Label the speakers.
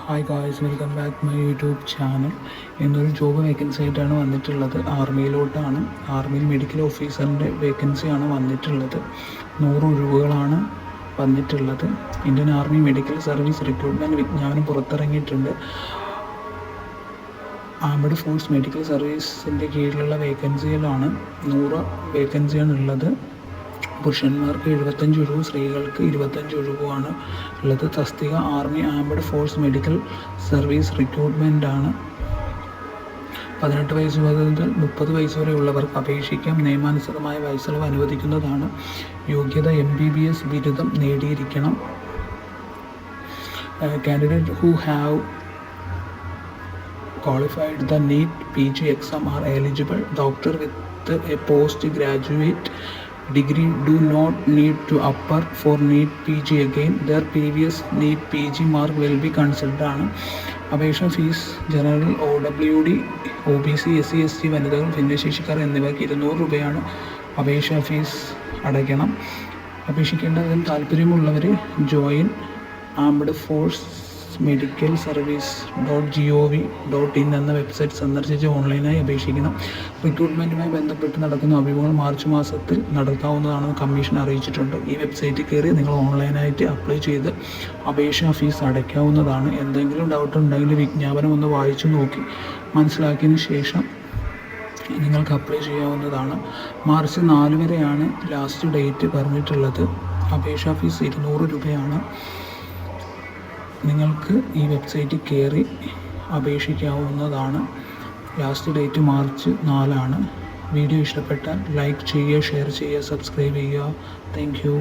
Speaker 1: Hi guys, welcome back my YouTube channel. ഇന്നൊരു job vacancy ആയിട്ടാണ് വന്നിട്ടുള്ളത്. ആർമിയിലോട്ടാണ്. ആർമിയിൽ മെഡിക്കൽ ഓഫീസറിൻ്റെ വേക്കൻസിയാണ് വന്നിട്ടുള്ളത്. 100 ഒഴിവുകളാണ് വന്നിട്ടുള്ളത്. Indian army medical service recruitment വിജ്ഞാപനം പുറത്തിറങ്ങിയിട്ടുണ്ട്. ആംഡ് ഫോഴ്സ് മെഡിക്കൽ സർവീസിൻ്റെ കീഴിലുള്ള വേക്കൻസികളാണ്. 100 വേക്കൻസിയാണ് ഉള്ളത്. പുരുഷന്മാർക്ക് 75 ഒഴിവ്, സ്ത്രീകൾക്ക് 25 ഒഴിവുമാണ് ഉള്ളത്. തസ്തിക army armed force medical service recruitment ആണ്. 18 വയസ്സ് മുതൽ 30 വയസ്സ് വരെ ഉള്ളവർക്ക് അപേക്ഷിക്കാം. നിയമാനുസൃതമായ വയസ്സിളവ് അനുവദിക്കുന്നതാണ്. യോഗ്യത MBBS ബിരുദം നേടിയിരിക്കണം. Candidate who have qualified the NEET PG exam are eligible. Doctor with a postgraduate degree do not need to apply for NEET PG again. Their previous NEET PG mark will be considered ആണ്. അപേക്ഷ fees general OWD OBC SC ST വനിതകൾ ഭിന്നശേഷിക്കാർ എന്നിവർക്ക് 200 രൂപയാണ് അപേക്ഷാ fees അടയ്ക്കണം. അപേക്ഷിക്കേണ്ടതിൽ താല്പര്യമുള്ളവർ join armed force medical service .gov.in എന്ന website സന്ദർശിച്ച് ഓൺലൈനായി അപേക്ഷിക്കണം. റിക്രൂട്ട്മെൻറ്റുമായി ബന്ധപ്പെട്ട് നടക്കുന്ന അഭിമുഖം മാർച്ച് മാസത്തിൽ നടത്താവുന്നതാണെന്ന് കമ്മീഷൻ അറിയിച്ചിട്ടുണ്ട്. ഈ വെബ്സൈറ്റിൽ കയറി നിങ്ങൾ ഓൺലൈനായിട്ട് അപ്ലൈ ചെയ്ത് അപേക്ഷാ ഫീസ് അടയ്ക്കാവുന്നതാണ്. എന്തെങ്കിലും ഡൗട്ട് ഉണ്ടെങ്കിൽ വിജ്ഞാപനം ഒന്ന് വായിച്ചു നോക്കി മനസ്സിലാക്കിയതിന് ശേഷം നിങ്ങൾക്ക് അപ്ലൈ ചെയ്യാവുന്നതാണ്. മാർച്ച് 4 വരെയാണ് ലാസ്റ്റ് ഡേറ്റ് പറഞ്ഞിട്ടുള്ളത്. അപേക്ഷാ ഫീസ് 200 രൂപയാണ്. നിങ്ങൾക്ക് ഈ വെബ്സൈറ്റിൽ കയറി അപേക്ഷിക്കാവുന്നതാണ്. ലാസ്റ്റ് ഡേറ്റ് മാർച്ച് 4 ആണ്. വീഡിയോ ഇഷ്ടപ്പെട്ടാൽ ലൈക്ക് ചെയ്യുക, ഷെയർ ചെയ്യുക, സബ്സ്ക്രൈബ് ചെയ്യുക. Thank you.